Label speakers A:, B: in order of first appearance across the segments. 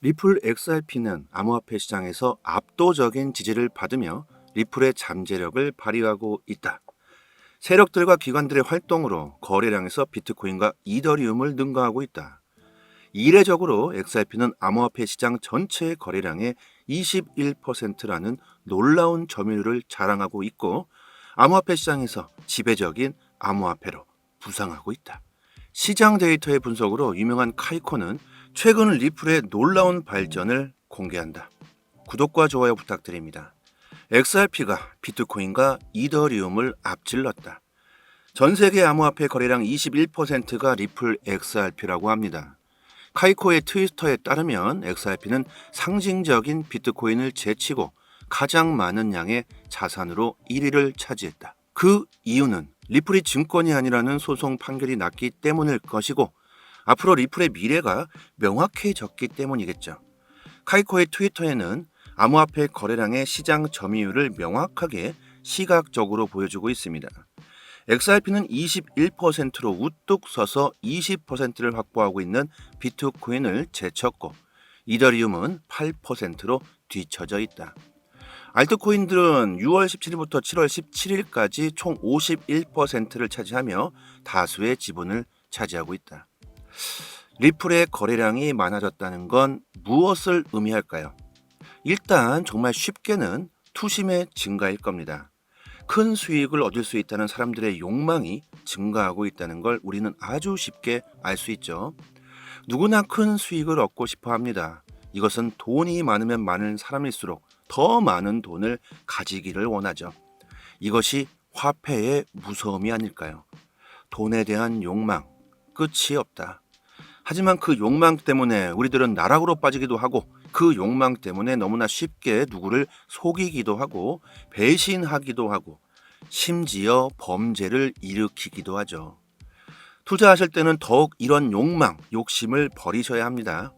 A: 리플 XRP는 암호화폐 시장에서 압도적인 지지를 받으며 리플의 잠재력을 발휘하고 있다. 세력들과 기관들의 활동으로 거래량에서 비트코인과 이더리움을 능가하고 있다. 이례적으로 XRP는 암호화폐 시장 전체의 거래량의 21%라는 놀라운 점유율을 자랑하고 있고, 암호화폐 시장에서 지배적인 암호화폐로 부상하고 있다. 시장 데이터의 분석으로 유명한 카이코는 최근 리플의 놀라운 발전을 공개한다. 구독과 좋아요 부탁드립니다. XRP가 비트코인과 이더리움을 앞질렀다. 전 세계 암호화폐 거래량 21%가 리플 XRP라고 합니다. 카이코의 트위터에 따르면 XRP는 상징적인 비트코인을 제치고 가장 많은 양의 자산으로 1위를 차지했다. 그 이유는 리플이 증권이 아니라는 소송 판결이 났기 때문일 것이고, 앞으로 리플의 미래가 명확해졌기 때문이겠죠. 카이코의 트위터에는 암호화폐 거래량의 시장 점유율을 명확하게 시각적으로 보여주고 있습니다. XRP는 21%로 우뚝 서서 20%를 확보하고 있는 비트코인을 제쳤고, 이더리움은 8%로 뒤처져 있다. 알트코인들은 6월 17일부터 7월 17일까지 총 51%를 차지하며 다수의 지분을 차지하고 있다. 리플의 거래량이 많아졌다는 건 무엇을 의미할까요? 일단 정말 쉽게는 투심의 증가일 겁니다. 큰 수익을 얻을 수 있다는 사람들의 욕망이 증가하고 있다는 걸 우리는 아주 쉽게 알 수 있죠. 누구나 큰 수익을 얻고 싶어 합니다. 이것은 돈이 많으면 많은 사람일수록 더 많은 돈을 가지기를 원하죠. 이것이 화폐의 무서움이 아닐까요? 돈에 대한 욕망, 끝이 없다. 하지만 그 욕망 때문에 우리들은 나락으로 빠지기도 하고, 그 욕망 때문에 너무나 쉽게 누구를 속이기도 하고 배신하기도 하고 심지어 범죄를 일으키기도 하죠. 투자하실 때는 더욱 이런 욕망, 욕심을 버리셔야 합니다.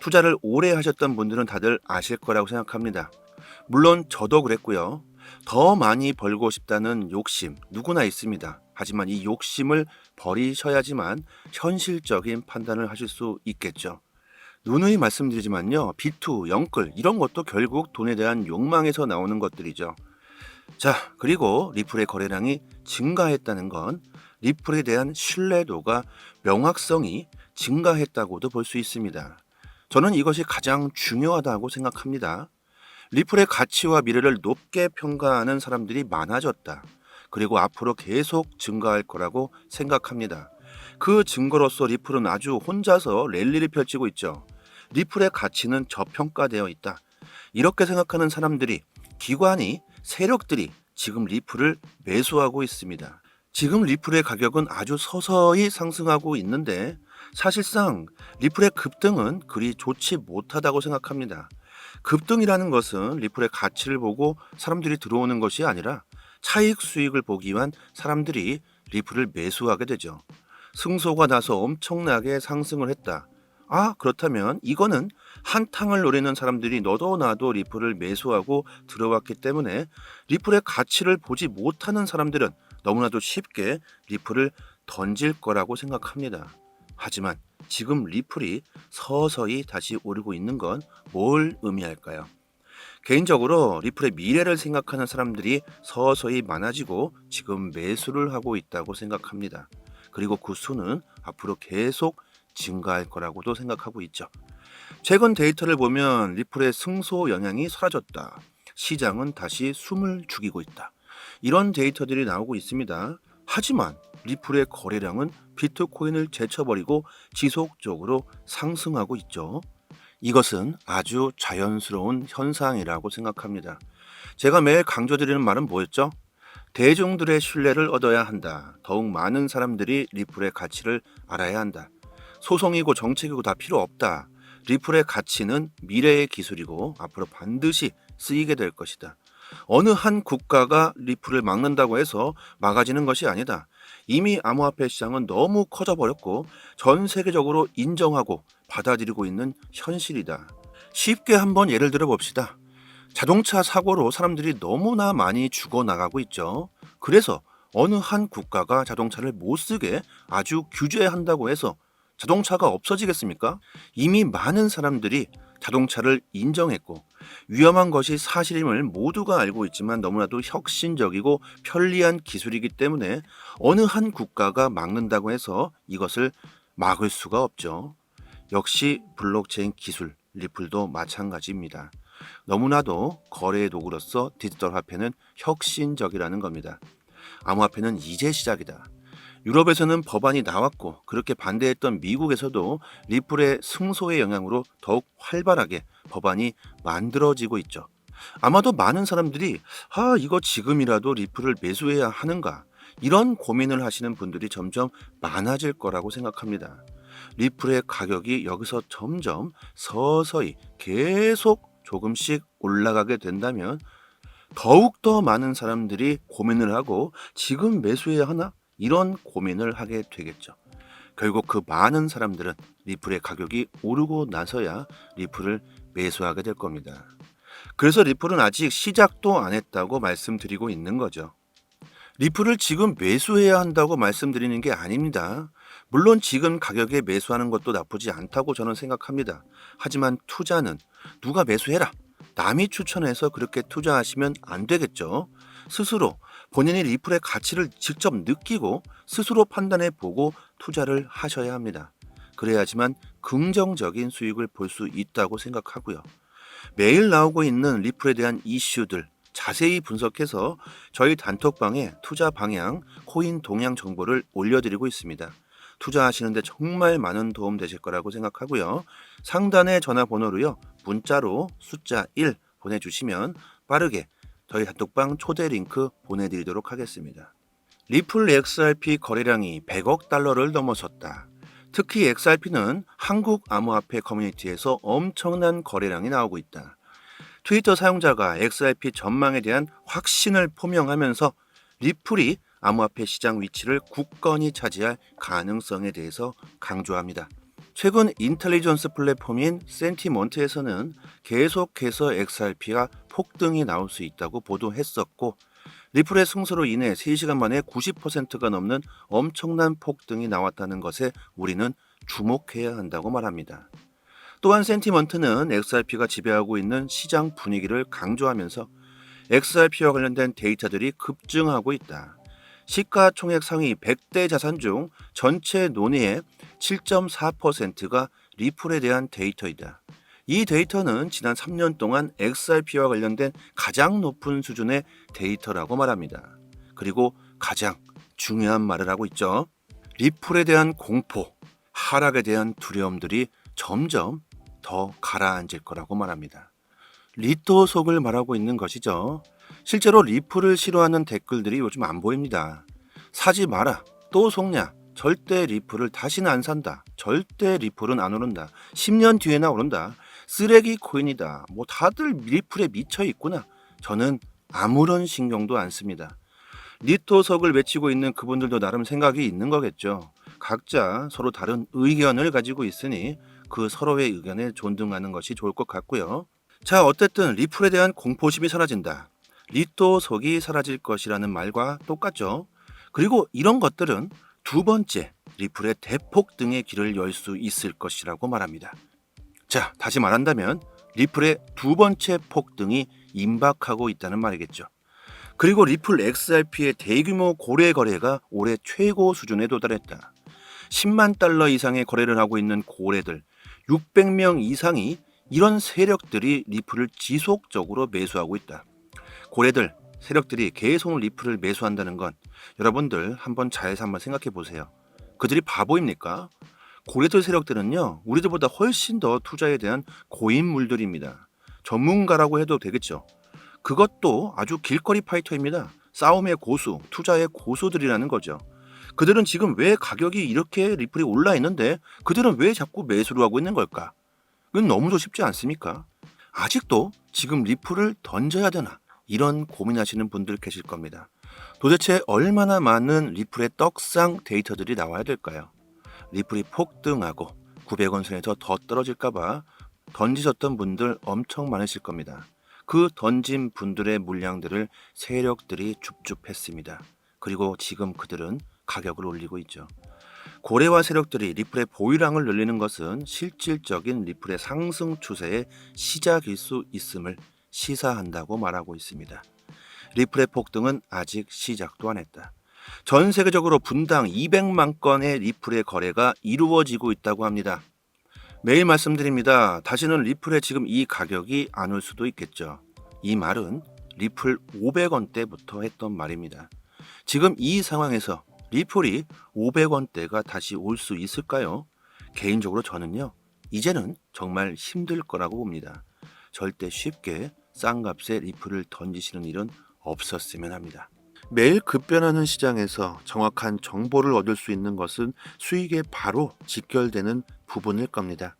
A: 투자를 오래 하셨던 분들은 다들 아실 거라고 생각합니다. 물론 저도 그랬고요. 더 많이 벌고 싶다는 욕심 누구나 있습니다. 하지만 이 욕심을 버리셔야지만 현실적인 판단을 하실 수 있겠죠. 누누이 말씀드리지만요. 비투, 영끌 이런 것도 결국 돈에 대한 욕망에서 나오는 것들이죠. 자, 그리고 리플의 거래량이 증가했다는 건 리플에 대한 신뢰도가, 명확성이 증가했다고도 볼 수 있습니다. 저는 이것이 가장 중요하다고 생각합니다. 리플의 가치와 미래를 높게 평가하는 사람들이 많아졌다. 그리고 앞으로 계속 증가할 거라고 생각합니다. 그 증거로서 리플은 아주 혼자서 랠리를 펼치고 있죠. 리플의 가치는 저평가되어 있다. 이렇게 생각하는 사람들이, 기관이, 세력들이 지금 리플을 매수하고 있습니다. 지금 리플의 가격은 아주 서서히 상승하고 있는데, 사실상 리플의 급등은 그리 좋지 못하다고 생각합니다. 급등이라는 것은 리플의 가치를 보고 사람들이 들어오는 것이 아니라 차익 수익을 보기 위한 사람들이 리플을 매수하게 되죠. 승소가 나서 엄청나게 상승을 했다. 그렇다면 이거는 한탕을 노리는 사람들이 너도 나도 리플을 매수하고 들어왔기 때문에 리플의 가치를 보지 못하는 사람들은 너무나도 쉽게 리플을 던질 거라고 생각합니다. 하지만 지금 리플이 서서히 다시 오르고 있는 건 뭘 의미할까요? 개인적으로 리플의 미래를 생각하는 사람들이 서서히 많아지고 지금 매수를 하고 있다고 생각합니다. 그리고 그 수는 앞으로 계속 증가할 거라고도 생각하고 있죠. 최근 데이터를 보면 리플의 승소 영향이 사라졌다. 시장은 다시 숨을 죽이고 있다. 이런 데이터들이 나오고 있습니다. 하지만 리플의 거래량은 비트코인을 제쳐버리고 지속적으로 상승하고 있죠. 이것은 아주 자연스러운 현상이라고 생각합니다. 제가 매일 강조드리는 말은 뭐였죠? 대중들의 신뢰를 얻어야 한다. 더욱 많은 사람들이 리플의 가치를 알아야 한다. 소송이고 정책이고 다 필요 없다. 리플의 가치는 미래의 기술이고 앞으로 반드시 쓰이게 될 것이다. 어느 한 국가가 리플을 막는다고 해서 막아지는 것이 아니다. 이미 암호화폐 시장은 너무 커져버렸고 전 세계적으로 인정하고 받아들이고 있는 현실이다. 쉽게 한번 예를 들어 봅시다. 자동차 사고로 사람들이 너무나 많이 죽어나가고 있죠. 그래서 어느 한 국가가 자동차를 못 쓰게 아주 규제한다고 해서 자동차가 없어지겠습니까? 이미 많은 사람들이 자동차를 인정했고 위험한 것이 사실임을 모두가 알고 있지만 너무나도 혁신적이고 편리한 기술이기 때문에 어느 한 국가가 막는다고 해서 이것을 막을 수가 없죠. 역시 블록체인 기술, 리플도 마찬가지입니다. 너무나도 거래의 도구로서 디지털 화폐는 혁신적이라는 겁니다. 암호화폐는 이제 시작이다. 유럽에서는 법안이 나왔고 그렇게 반대했던 미국에서도 리플의 승소의 영향으로 더욱 활발하게 법안이 만들어지고 있죠. 아마도 많은 사람들이 이거 지금이라도 리플을 매수해야 하는가 이런 고민을 하시는 분들이 점점 많아질 거라고 생각합니다. 리플의 가격이 여기서 점점 서서히 계속 조금씩 올라가게 된다면 더욱더 많은 사람들이 고민을 하고 지금 매수해야 하나? 이런 고민을 하게 되겠죠. 결국 그 많은 사람들은 리플의 가격이 오르고 나서야 리플을 매수하게 될 겁니다. 그래서 리플은 아직 시작도 안 했다고 말씀드리고 있는 거죠. 리플을 지금 매수해야 한다고 말씀드리는 게 아닙니다. 물론 지금 가격에 매수하는 것도 나쁘지 않다고 저는 생각합니다. 하지만 투자는 누가 매수해라, 남이 추천해서 그렇게 투자하시면 안 되겠죠. 스스로 본인이 리플의 가치를 직접 느끼고 스스로 판단해 보고 투자를 하셔야 합니다. 그래야지만 긍정적인 수익을 볼 수 있다고 생각하고요. 매일 나오고 있는 리플에 대한 이슈들 자세히 분석해서 저희 단톡방에 투자 방향, 코인 동향 정보를 올려드리고 있습니다. 투자하시는데 정말 많은 도움 되실 거라고 생각하고요. 상단의 전화번호로요. 문자로 숫자 1 보내주시면 빠르게 저희 단톡방 초대 링크 보내드리도록 하겠습니다. 리플 XRP 거래량이 100억 달러를 넘어섰다. 특히 XRP는 한국 암호화폐 커뮤니티에서 엄청난 거래량이 나오고 있다. 트위터 사용자가 XRP 전망에 대한 확신을 표명하면서 리플이 암호화폐 시장 위치를 굳건히 차지할 가능성에 대해서 강조합니다. 최근 인텔리전스 플랫폼인 센티먼트에서는 계속해서 XRP가 폭등이 나올 수 있다고 보도했었고 리플의 승소로 인해 3시간 만에 90%가 넘는 엄청난 폭등이 나왔다는 것에 우리는 주목해야 한다고 말합니다. 또한 센티먼트는 XRP가 지배하고 있는 시장 분위기를 강조하면서 XRP와 관련된 데이터들이 급증하고 있다. 시가총액 상위 100대 자산 중 전체 논의의 7.4%가 리플에 대한 데이터이다. 이 데이터는 지난 3년 동안 XRP와 관련된 가장 높은 수준의 데이터라고 말합니다. 그리고 가장 중요한 말을 하고 있죠. 리플에 대한 공포, 하락에 대한 두려움들이 점점 더 가라앉을 거라고 말합니다. 리토 속을 말하고 있는 것이죠. 실제로 리플을 싫어하는 댓글들이 요즘 안 보입니다. 사지 마라, 또 속냐, 절대 리플을 다시는 안 산다, 절대 리플은 안 오른다, 10년 뒤에나 오른다, 쓰레기 코인이다, 다들 리플에 미쳐 있구나. 저는 아무런 신경도 안 씁니다. 리토석을 외치고 있는 그분들도 나름 생각이 있는 거겠죠. 각자 서로 다른 의견을 가지고 있으니 그 서로의 의견에 존중하는 것이 좋을 것 같고요. 자, 어쨌든 리플에 대한 공포심이 사라진다. 리토석이 사라질 것이라는 말과 똑같죠. 그리고 이런 것들은 두 번째 리플의 대폭 등의 길을 열 수 있을 것이라고 말합니다. 자, 다시 말한다면 리플의 두 번째 폭등이 임박하고 있다는 말이겠죠. 그리고 리플 XRP의 대규모 고래 거래가 올해 최고 수준에 도달했다. 10만 달러 이상의 거래를 하고 있는 고래들 600명 이상이 이런 세력들이 리플을 지속적으로 매수하고 있다. 고래들, 세력들이 계속 리플을 매수한다는 건 여러분들 한번 잘 한번 생각해 보세요. 그들이 바보입니까? 고래들 세력들은요, 우리들보다 훨씬 더 투자에 대한 고인물들입니다. 전문가라고 해도 되겠죠. 그것도 아주 길거리 파이터입니다. 싸움의 고수, 투자의 고수들이라는 거죠. 그들은 지금 왜 가격이 이렇게 리플이 올라 있는데 그들은 왜 자꾸 매수를 하고 있는 걸까? 그건 너무도 쉽지 않습니까? 아직도 지금 리플을 던져야 되나? 이런 고민하시는 분들 계실 겁니다. 도대체 얼마나 많은 리플의 떡상 데이터들이 나와야 될까요? 리플이 폭등하고 900원 선에서 더 떨어질까봐 던지셨던 분들 엄청 많으실 겁니다. 그 던진 분들의 물량들을 세력들이 줍줍했습니다. 그리고 지금 그들은 가격을 올리고 있죠. 고래와 세력들이 리플의 보유량을 늘리는 것은 실질적인 리플의 상승 추세의 시작일 수 있음을 시사한다고 말하고 있습니다. 리플의 폭등은 아직 시작도 안 했다. 전 세계적으로 분당 200만 건의 리플의 거래가 이루어지고 있다고 합니다. 매일 말씀드립니다. 다시는 리플의 지금 이 가격이 안 올 수도 있겠죠. 이 말은 리플 500원대부터 했던 말입니다. 지금 이 상황에서 리플이 500원대가 다시 올 수 있을까요? 개인적으로 저는요, 이제는 정말 힘들 거라고 봅니다. 절대 쉽게 싼 값에 리플을 던지시는 일은 없었으면 합니다. 매일 급변하는 시장에서 정확한 정보를 얻을 수 있는 것은 수익에 바로 직결되는 부분일 겁니다.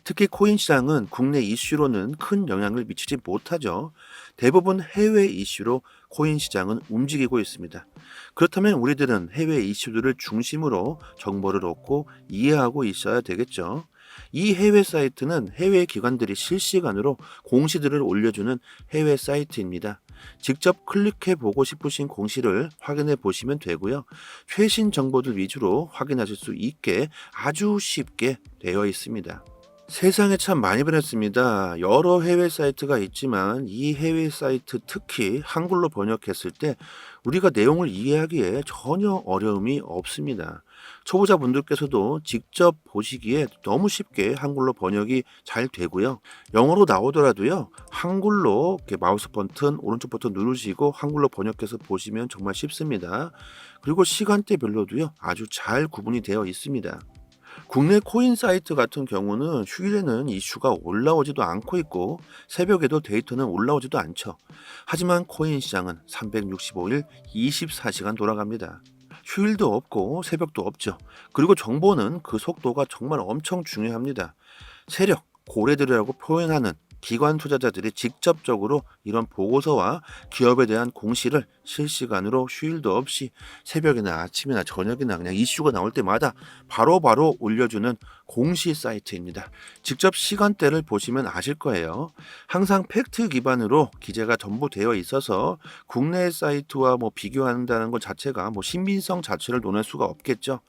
A: 특히 코인 시장은 국내 이슈로는 큰 영향을 미치지 못하죠. 대부분 해외 이슈로 코인 시장은 움직이고 있습니다. 그렇다면 우리들은 해외 이슈들을 중심으로 정보를 얻고 이해하고 있어야 되겠죠. 이 해외 사이트는 해외 기관들이 실시간으로 공시들을 올려주는 해외 사이트입니다. 직접 클릭해 보고 싶으신 공시를 확인해 보시면 되고요. 최신 정보들 위주로 확인하실 수 있게 아주 쉽게 되어 있습니다. 세상에 참 많이 변했습니다. 여러 해외 사이트가 있지만 이 해외 사이트 특히 한글로 번역했을 때 우리가 내용을 이해하기에 전혀 어려움이 없습니다. 초보자분들께서도 직접 보시기에 너무 쉽게 한글로 번역이 잘 되고요. 영어로 나오더라도요. 한글로 이렇게 마우스 버튼, 오른쪽 버튼 누르시고 한글로 번역해서 보시면 정말 쉽습니다. 그리고 시간대별로도요. 아주 잘 구분이 되어 있습니다. 국내 코인 사이트 같은 경우는 휴일에는 이슈가 올라오지도 않고 있고 새벽에도 데이터는 올라오지도 않죠. 하지만 코인 시장은 365일 24시간 돌아갑니다. 휴일도 없고 새벽도 없죠. 그리고 정보는 그 속도가 정말 엄청 중요합니다. 세력, 고래들이라고 표현하는 기관 투자자들이 직접적으로 이런 보고서와 기업에 대한 공시를 실시간으로 휴일도 없이 새벽이나 아침이나 저녁이나 그냥 이슈가 나올 때마다 바로바로 올려주는 공시 사이트입니다. 직접 시간대를 보시면 아실 거예요. 항상 팩트 기반으로 기재가 전부 되어 있어서 국내 사이트와 비교한다는 것 자체가 신빙성 자체를 논할 수가 없겠죠.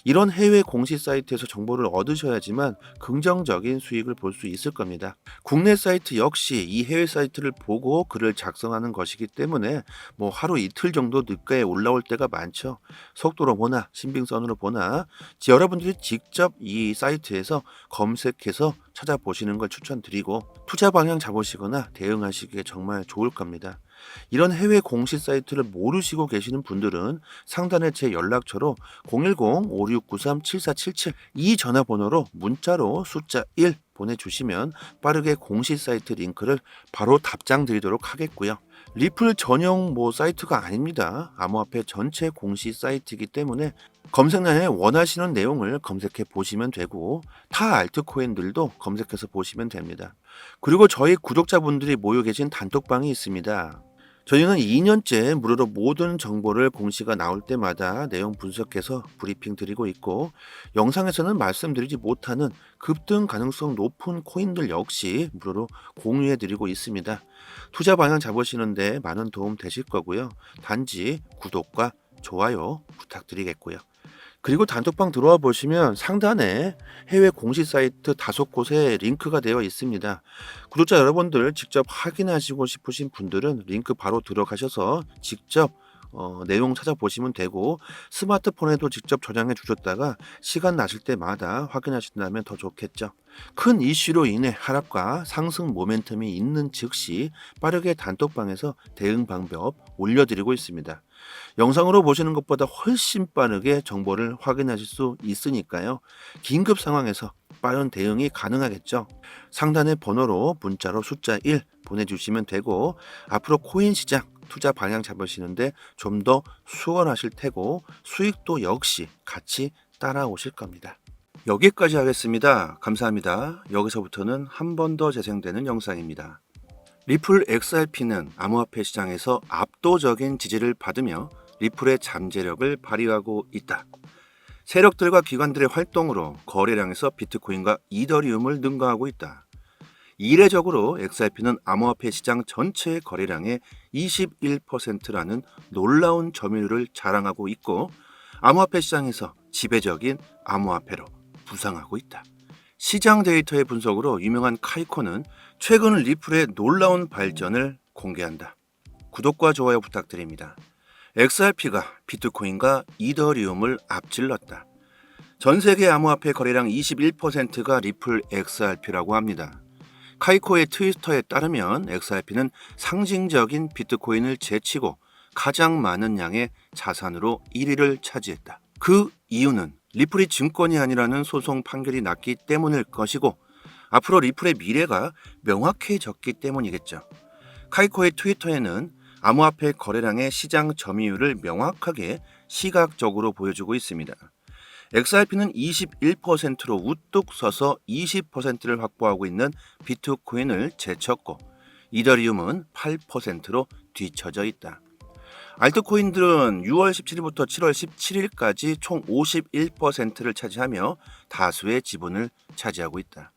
A: 이런 해외 공시 사이트에서 정보를 얻으셔야지만 긍정적인 수익을 볼 수 있을 겁니다. 국내 사이트 역시 이 해외 사이트를 보고 글을 작성하는 것이기 때문에 하루 이틀 정도 늦게 올라올 때가 많죠. 속도로 보나 신빙성으로 보나 여러분들이 직접 이 사이트에서 검색해서 찾아보시는 걸 추천드리고 투자 방향 잡으시거나 대응하시기에 정말 좋을 겁니다. 이런 해외 공시 사이트를 모르시고 계시는 분들은 상단에 제 연락처로 010-5693-7477 이 전화번호로 문자로 숫자 1 보내주시면 빠르게 공시 사이트 링크를 바로 답장 드리도록 하겠고요. 리플 전용 사이트가 아닙니다. 암호화폐 전체 공시 사이트이기 때문에 검색란에 원하시는 내용을 검색해 보시면 되고 타 알트코인들도 검색해서 보시면 됩니다. 그리고 저희 구독자분들이 모여 계신 단톡방이 있습니다. 저희는 2년째 무료로 모든 정보를 공시가 나올 때마다 내용 분석해서 브리핑 드리고 있고 영상에서는 말씀드리지 못하는 급등 가능성 높은 코인들 역시 무료로 공유해 드리고 있습니다. 투자 방향 잡으시는데 많은 도움 되실 거고요. 단지 구독과 좋아요 부탁드리겠고요. 그리고 단톡방 들어와 보시면 상단에 해외 공시 사이트 5곳에 링크가 되어 있습니다. 구독자 여러분들 직접 확인하시고 싶으신 분들은 링크 바로 들어가셔서 직접 내용 찾아보시면 되고 스마트폰에도 직접 저장해 주셨다가 시간 나실 때마다 확인하신다면 더 좋겠죠. 큰 이슈로 인해 하락과 상승 모멘텀이 있는 즉시 빠르게 단톡방에서 대응 방법 올려드리고 있습니다. 영상으로 보시는 것보다 훨씬 빠르게 정보를 확인하실 수 있으니까요. 긴급 상황에서 빠른 대응이 가능하겠죠. 상단의 번호로 문자로 숫자 1 보내주시면 되고 앞으로 코인 시장 투자 방향 잡으시는데 좀 더 수월하실 테고 수익도 역시 같이 따라오실 겁니다. 여기까지 하겠습니다. 감사합니다. 여기서부터는 한 번 더 재생되는 영상입니다. 리플 XRP는 암호화폐 시장에서 압도적인 지지를 받으며 리플의 잠재력을 발휘하고 있다. 세력들과 기관들의 활동으로 거래량에서 비트코인과 이더리움을 능가하고 있다. 이례적으로 XRP는 암호화폐 시장 전체의 거래량의 21%라는 놀라운 점유율을 자랑하고 있고 암호화폐 시장에서 지배적인 암호화폐로 부상하고 있다. 시장 데이터의 분석으로 유명한 카이코는 최근 리플의 놀라운 발전을 공개한다. 구독과 좋아요 부탁드립니다. XRP가 비트코인과 이더리움을 앞질렀다. 전 세계 암호화폐 거래량 21%가 리플 XRP라고 합니다. 카이코의 트위터에 따르면 XRP는 상징적인 비트코인을 제치고 가장 많은 양의 자산으로 1위를 차지했다. 그 이유는 리플이 증권이 아니라는 소송 판결이 났기 때문일 것이고 앞으로 리플의 미래가 명확해졌기 때문이겠죠. 카이코의 트위터에는 암호화폐 거래량의 시장 점유율을 명확하게 시각적으로 보여주고 있습니다. XRP는 21%로 우뚝 서서 20%를 확보하고 있는 비트코인을 제쳤고 이더리움은 8%로 뒤처져 있다. 알트코인들은 6월 17일부터 7월 17일까지 총 51%를 차지하며 다수의 지분을 차지하고 있다.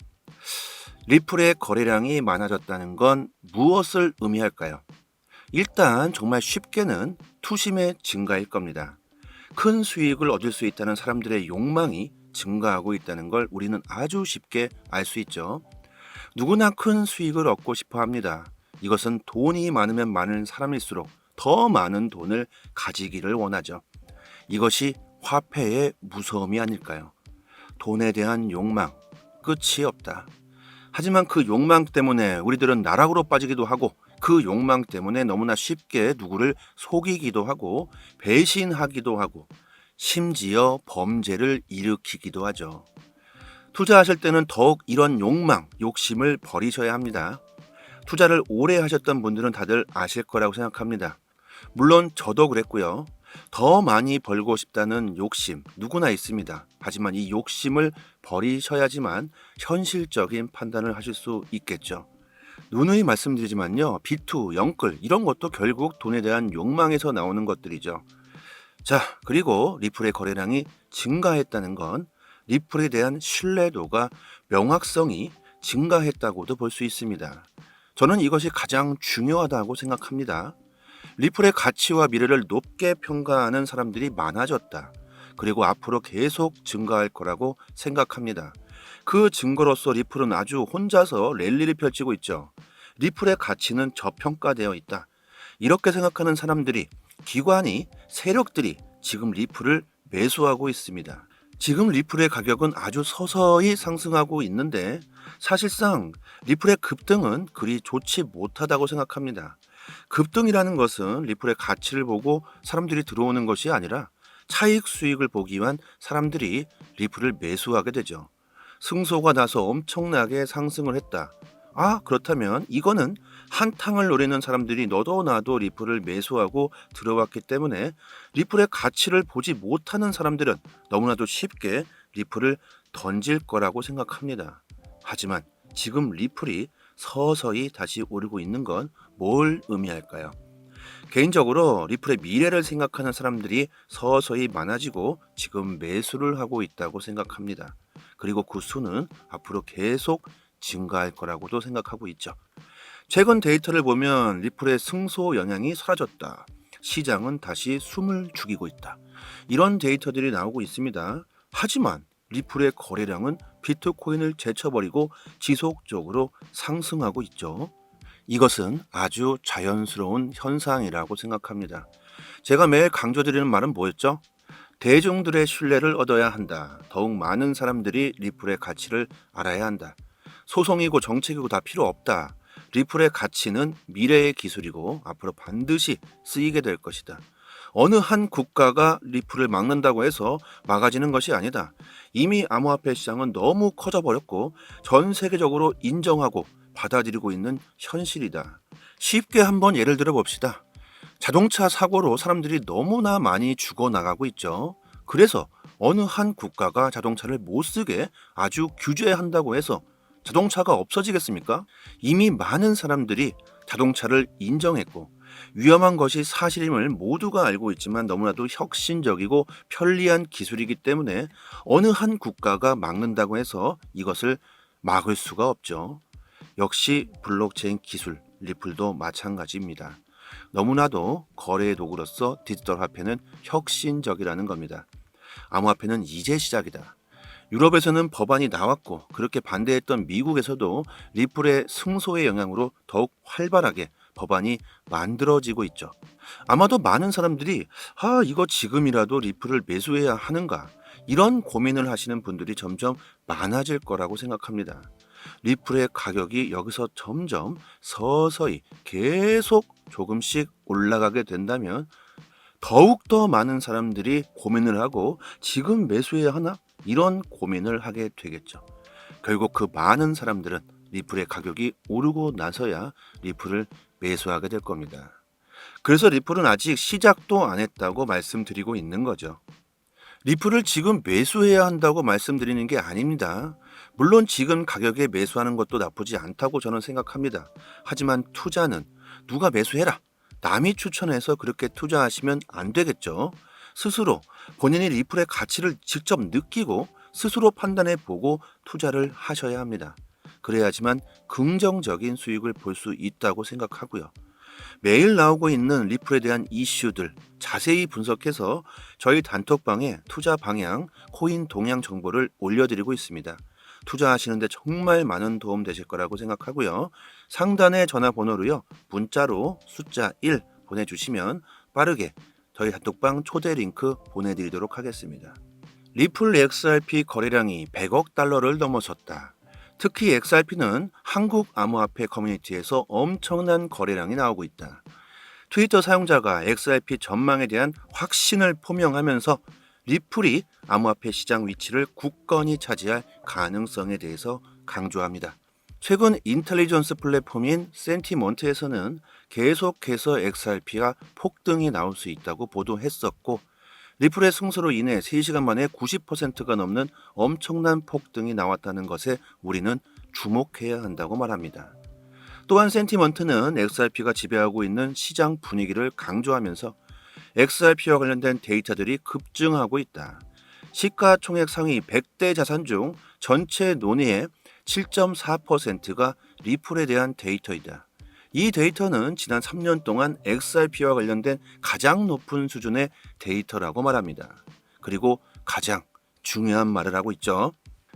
A: 리플의 거래량이 많아졌다는 건 무엇을 의미할까요? 일단 정말 쉽게는 투심의 증가일 겁니다. 큰 수익을 얻을 수 있다는 사람들의 욕망이 증가하고 있다는 걸 우리는 아주 쉽게 알 수 있죠. 누구나 큰 수익을 얻고 싶어 합니다. 이것은 돈이 많으면 많은 사람일수록 더 많은 돈을 가지기를 원하죠. 이것이 화폐의 무서움이 아닐까요? 돈에 대한 욕망, 끝이 없다. 하지만 그 욕망 때문에 우리들은 나락으로 빠지기도 하고 그 욕망 때문에 너무나 쉽게 누구를 속이기도 하고 배신하기도 하고 심지어 범죄를 일으키기도 하죠. 투자하실 때는 더욱 이런 욕망, 욕심을 버리셔야 합니다. 투자를 오래 하셨던 분들은 다들 아실 거라고 생각합니다. 물론 저도 그랬고요. 더 많이 벌고 싶다는 욕심 누구나 있습니다. 하지만 이 욕심을 버리셔야지만 현실적인 판단을 하실 수 있겠죠. 누누이 말씀드리지만요. 비투, 영끌 이런 것도 결국 돈에 대한 욕망에서 나오는 것들이죠. 자, 그리고 리플의 거래량이 증가했다는 건 리플에 대한 신뢰도가 명확성이 증가했다고도 볼 수 있습니다. 저는 이것이 가장 중요하다고 생각합니다. 리플의 가치와 미래를 높게 평가하는 사람들이 많아졌다. 그리고 앞으로 계속 증가할 거라고 생각합니다. 그 증거로서 리플은 아주 혼자서 랠리를 펼치고 있죠. 리플의 가치는 저평가되어 있다. 이렇게 생각하는 사람들이, 기관이, 세력들이 지금 리플을 매수하고 있습니다. 지금 리플의 가격은 아주 서서히 상승하고 있는데 사실상 리플의 급등은 그리 좋지 못하다고 생각합니다. 급등이라는 것은 리플의 가치를 보고 사람들이 들어오는 것이 아니라 차익 수익을 보기 위한 사람들이 리플을 매수하게 되죠. 승소가 나서 엄청나게 상승을 했다. 그렇다면 이거는 한탕을 노리는 사람들이 너도 나도 리플을 매수하고 들어왔기 때문에 리플의 가치를 보지 못하는 사람들은 너무나도 쉽게 리플을 던질 거라고 생각합니다. 하지만 지금 리플이 서서히 다시 오르고 있는 건 뭘 의미할까요? 개인적으로 리플의 미래를 생각하는 사람들이 서서히 많아지고 지금 매수를 하고 있다고 생각합니다. 그리고 그 수는 앞으로 계속 증가할 거라고도 생각하고 있죠. 최근 데이터를 보면 리플의 승소 영향이 사라졌다. 시장은 다시 숨을 죽이고 있다. 이런 데이터들이 나오고 있습니다. 하지만 리플의 거래량은 비트코인을 제쳐버리고 지속적으로 상승하고 있죠. 이것은 아주 자연스러운 현상이라고 생각합니다. 제가 매일 강조드리는 말은 뭐였죠? 대중들의 신뢰를 얻어야 한다. 더욱 많은 사람들이 리플의 가치를 알아야 한다. 소송이고 정책이고 다 필요 없다. 리플의 가치는 미래의 기술이고 앞으로 반드시 쓰이게 될 것이다. 어느 한 국가가 리플을 막는다고 해서 막아지는 것이 아니다. 이미 암호화폐 시장은 너무 커져버렸고 전 세계적으로 인정하고 받아들이고 있는 현실이다. 쉽게 한번 예를 들어 봅시다. 자동차 사고로 사람들이 너무나 많이 죽어나가고 있죠. 그래서 어느 한 국가가 자동차를 못 쓰게 아주 규제한다고 해서 자동차가 없어지겠습니까? 이미 많은 사람들이 자동차를 인정했고 위험한 것이 사실임을 모두가 알고 있지만 너무나도 혁신적이고 편리한 기술이기 때문에 어느 한 국가가 막는다고 해서 이것을 막을 수가 없죠. 역시 블록체인 기술, 리플도 마찬가지입니다. 너무나도 거래의 도구로서 디지털 화폐는 혁신적이라는 겁니다. 암호화폐는 이제 시작이다. 유럽에서는 법안이 나왔고 그렇게 반대했던 미국에서도 리플의 승소의 영향으로 더욱 활발하게 법안이 만들어지고 있죠. 아마도 많은 사람들이 이거 지금이라도 리플을 매수해야 하는가 이런 고민을 하시는 분들이 점점 많아질 거라고 생각합니다. 리플의 가격이 여기서 점점 서서히 계속 조금씩 올라가게 된다면 더욱더 많은 사람들이 고민을 하고 지금 매수해야 하나? 이런 고민을 하게 되겠죠. 결국 그 많은 사람들은 리플의 가격이 오르고 나서야 리플을 매수하게 될 겁니다. 그래서 리플은 아직 시작도 안 했다고 말씀드리고 있는 거죠. 리플을 지금 매수해야 한다고 말씀드리는 게 아닙니다. 물론 지금 가격에 매수하는 것도 나쁘지 않다고 저는 생각합니다. 하지만 투자는 누가 매수해라, 남이 추천해서 그렇게 투자하시면 안 되겠죠. 스스로 본인이 리플의 가치를 직접 느끼고 스스로 판단해 보고 투자를 하셔야 합니다. 그래야지만 긍정적인 수익을 볼 수 있다고 생각하고요. 매일 나오고 있는 리플에 대한 이슈들 자세히 분석해서 저희 단톡방에 투자 방향, 코인 동향 정보를 올려드리고 있습니다. 투자하시는데 정말 많은 도움 되실 거라고 생각하고요. 상단의 전화번호로요. 문자로 숫자 1 보내주시면 빠르게 저희 단톡방 초대 링크 보내드리도록 하겠습니다. 리플 XRP 거래량이 100억 달러를 넘어섰다. 특히 XRP는 한국 암호화폐 커뮤니티에서 엄청난 거래량이 나오고 있다. 트위터 사용자가 XRP 전망에 대한 확신을 표명하면서 리플이 암호화폐 시장 위치를 굳건히 차지할 가능성에 대해서 강조합니다. 최근 인텔리전스 플랫폼인 센티먼트에서는 계속해서 XRP가 폭등이 나올 수 있다고 보도했었고 리플의 승소로 인해 3시간 만에 90%가 넘는 엄청난 폭등이 나왔다는 것에 우리는 주목해야 한다고 말합니다. 또한 센티먼트는 XRP가 지배하고 있는 시장 분위기를 강조하면서 XRP와 관련된 데이터들이 급증하고 있다. 시가총액 상위 100대 자산 중 전체 논의의 7.4%가 리플에 대한 데이터이다. 이 데이터는 지난 3년 동안 XRP와 관련된 가장 높은 수준의 데이터라고 말합니다. 그리고 가장 중요한 말을 하고 있죠.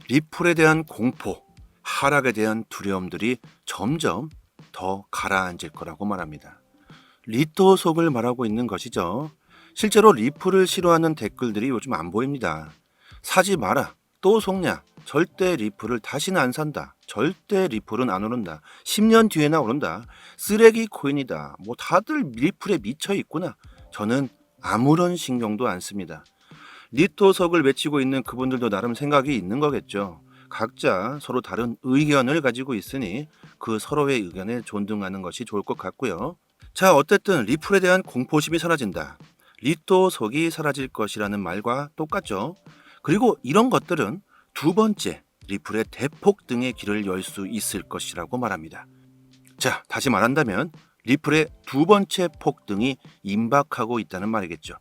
A: 리플에 대한 공포, 하락에 대한 두려움들이 점점 더 가라앉을 거라고 말합니다. 리토 속을 말하고 있는 것이죠. 실제로 리플을 싫어하는 댓글들이 요즘 안 보입니다. 사지 마라, 또 속냐, 절대 리플을 다시는 안 산다, 절대 리플은 안 오른다, 10년 뒤에나 오른다, 쓰레기 코인이다, 다들 리플에 미쳐 있구나. 저는 아무런 신경도 안 씁니다. 리토석을 외치고 있는 그분들도 나름 생각이 있는 거겠죠. 각자 서로 다른 의견을 가지고 있으니 그 서로의 의견에 존중하는 것이 좋을 것 같고요. 자, 어쨌든 리플에 대한 공포심이 사라진다. 리토석이 사라질 것이라는 말과 똑같죠. 그리고 이런 것들은 두 번째 리플의 대폭등의 길을 열 수 있을 것이라고 말합니다. 자, 다시 말한다면 리플의 두 번째 폭등이 임박하고 있다는 말이겠죠.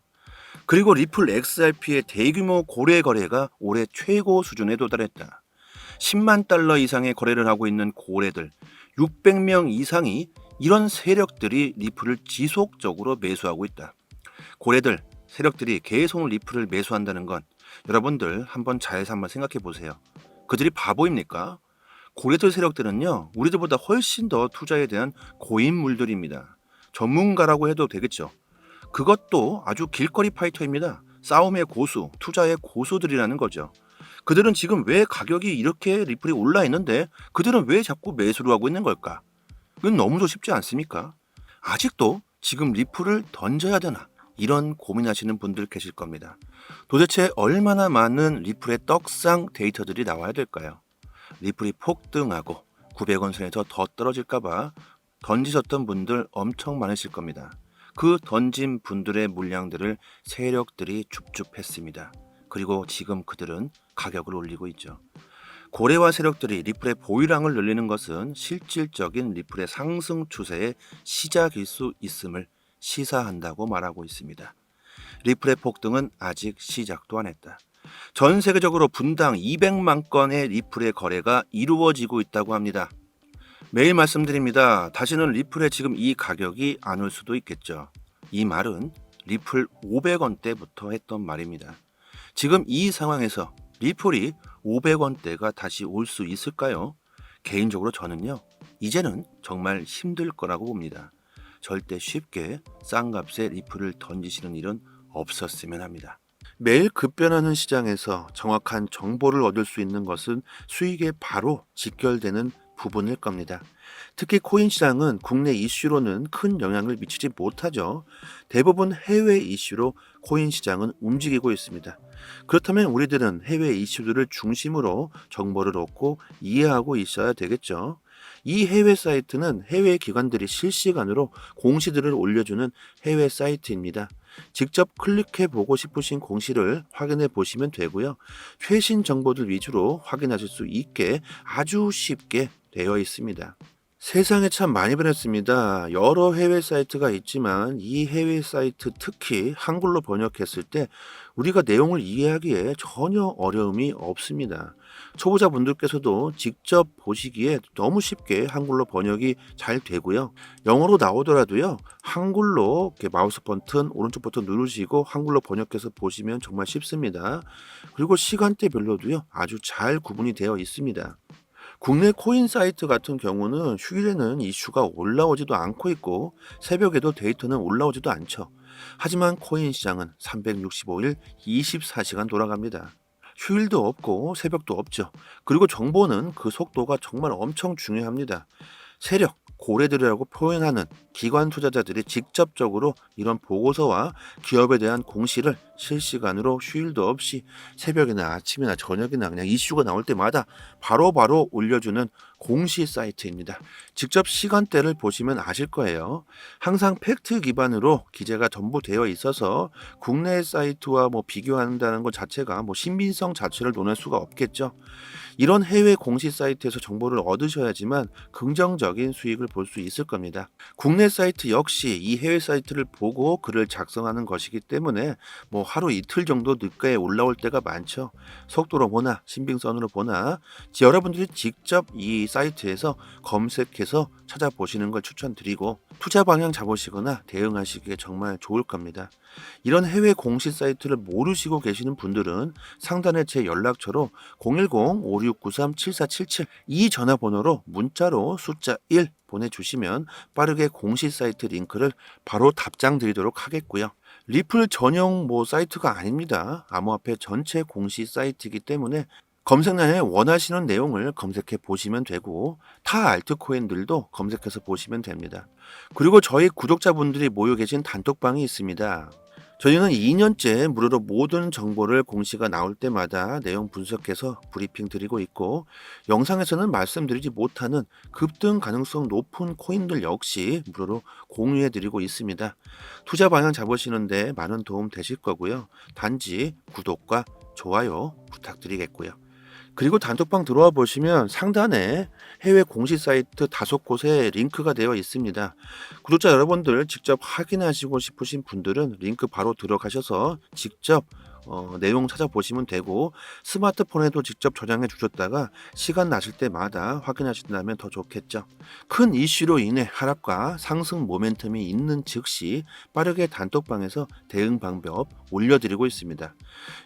A: 그리고 리플 XRP의 대규모 고래 거래가 올해 최고 수준에 도달했다. 10만 달러 이상의 거래를 하고 있는 고래들 600명 이상이 이런 세력들이 리플을 지속적으로 매수하고 있다. 고래들, 세력들이 계속 리플을 매수한다는 건 여러분들 한번 잘 한번 생각해 보세요. 그들이 바보입니까? 고래들 세력들은요, 우리들보다 훨씬 더 투자에 대한 고인물들입니다. 전문가라고 해도 되겠죠. 그것도 아주 길거리 파이터입니다. 싸움의 고수, 투자의 고수들이라는 거죠. 그들은 지금 왜 가격이 이렇게 리플이 올라 있는데 그들은 왜 자꾸 매수를 하고 있는 걸까? 이건 너무도 쉽지 않습니까? 아직도 지금 리플을 던져야 되나? 이런 고민하시는 분들 계실 겁니다. 도대체 얼마나 많은 리플의 떡상 데이터들이 나와야 될까요? 리플이 폭등하고 900원 선에서 더 떨어질까봐 던지셨던 분들 엄청 많으실 겁니다. 그 던진 분들의 물량들을 세력들이 줍줍했습니다. 그리고 지금 그들은 가격을 올리고 있죠. 고래와 세력들이 리플의 보유량을 늘리는 것은 실질적인 리플의 상승 추세의 시작일 수 있음을 시사한다고 말하고 있습니다. 리플의 폭등은 아직 시작도 안 했다. 전 세계적으로 분당 200만 건의 리플의 거래가 이루어지고 있다고 합니다. 매일 말씀드립니다. 다시는 리플의 지금 이 가격이 안 올 수도 있겠죠. 이 말은 리플 500원대부터 했던 말입니다. 지금 이 상황에서 리플이 500원대가 다시 올 수 있을까요? 개인적으로 저는요, 이제는 정말 힘들 거라고 봅니다. 절대 쉽게 싼 값에 리플을 던지시는 일은 없었으면 합니다. 매일 급변하는 시장에서 정확한 정보를 얻을 수 있는 것은 수익에 바로 직결되는 부분일 겁니다. 특히 코인 시장은 국내 이슈로는 큰 영향을 미치지 못하죠. 대부분 해외 이슈로 코인 시장은 움직이고 있습니다. 그렇다면 우리들은 해외 이슈들을 중심으로 정보를 얻고 이해하고 있어야 되겠죠. 이 해외 사이트는 해외 기관들이 실시간으로 공시들을 올려주는 해외 사이트입니다. 직접 클릭해 보고 싶으신 공시를 확인해 보시면 되고요. 최신 정보들 위주로 확인하실 수 있게 아주 쉽게 되어 있습니다. 세상에 참 많이 변했습니다. 여러 해외 사이트가 있지만 이 해외 사이트 특히 한글로 번역했을 때 우리가 내용을 이해하기에 전혀 어려움이 없습니다. 초보자분들께서도 직접 보시기에 너무 쉽게 한글로 번역이 잘 되고요. 영어로 나오더라도요. 한글로 이렇게 마우스 버튼 오른쪽 버튼 누르시고 한글로 번역해서 보시면 정말 쉽습니다. 그리고 시간대별로도요. 아주 잘 구분이 되어 있습니다. 국내 코인 사이트 같은 경우는 휴일에는 이슈가 올라오지도 않고 있고 새벽에도 데이터는 올라오지도 않죠. 하지만 코인 시장은 365일 24시간 돌아갑니다. 휴일도 없고 새벽도 없죠. 그리고 정보는 그 속도가 정말 엄청 중요합니다. 세력, 고래들이라고 표현하는 기관 투자자들이 직접적으로 이런 보고서와 기업에 대한 공시를 실시간으로 휴일도 없이 새벽이나 아침이나 저녁이나 그냥 이슈가 나올 때마다 바로바로 올려주는 공시 사이트입니다. 직접 시간대를 보시면 아실 거예요. 항상 팩트 기반으로 기재가 전부 되어 있어서 국내 사이트와 비교한다는 것 자체가 신빙성 자체를 논할 수가 없겠죠. 이런 해외 공시 사이트에서 정보를 얻으셔야지만 긍정적인 수익을 볼 수 있을 겁니다. 국내 사이트 역시 이 해외 사이트를 보고 글을 작성하는 것이기 때문에 하루 이틀 정도 늦게 올라올 때가 많죠. 속도로 보나 신빙성으로 보나 여러분들이 직접 이 사이트에서 검색해서 찾아보시는 걸 추천드리고 투자 방향 잡으시거나 대응하시기에 정말 좋을 겁니다. 이런 해외 공시 사이트를 모르시고 계시는 분들은 상단에 제 연락처로 010-5693-7477 이 전화번호로 문자로 숫자 1 보내주시면 빠르게 공시 사이트 링크를 바로 답장 드리도록 하겠고요. 리플 전용 사이트가 아닙니다. 암호화폐 전체 공시 사이트이기 때문에 검색란에 원하시는 내용을 검색해 보시면 되고 타 알트코인들도 검색해서 보시면 됩니다. 그리고 저희 구독자분들이 모여 계신 단톡방이 있습니다. 저희는 2년째 무료로 모든 정보를 공시가 나올 때마다 내용 분석해서 브리핑 드리고 있고 영상에서는 말씀드리지 못하는 급등 가능성 높은 코인들 역시 무료로 공유해 드리고 있습니다. 투자 방향 잡으시는데 많은 도움 되실 거고요. 단지 구독과 좋아요 부탁드리겠고요. 그리고 단톡방 들어와 보시면 상단에 해외 공시 사이트 5곳에 링크가 되어 있습니다. 구독자 여러분들 직접 확인하시고 싶으신 분들은 링크 바로 들어가셔서 직접 내용 찾아보시면 되고 스마트폰에도 직접 저장해 주셨다가 시간 나실 때마다 확인하신다면 더 좋겠죠. 큰 이슈로 인해 하락과 상승 모멘텀이 있는 즉시 빠르게 단톡방에서 대응 방법 올려드리고 있습니다.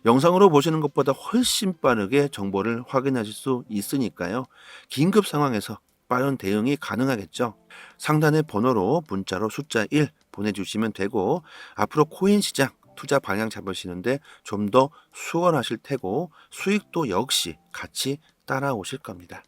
A: 영상으로 보시는 것보다 훨씬 빠르게 정보를 확인하실 수 있으니까요. 긴급 상황에서 빠른 대응이 가능하겠죠. 상단의 번호로 문자로 숫자 1 보내주시면 되고 앞으로 코인 시장 투자 방향 잡으시는데 좀 더 수월하실 테고 수익도 역시 같이 따라오실 겁니다.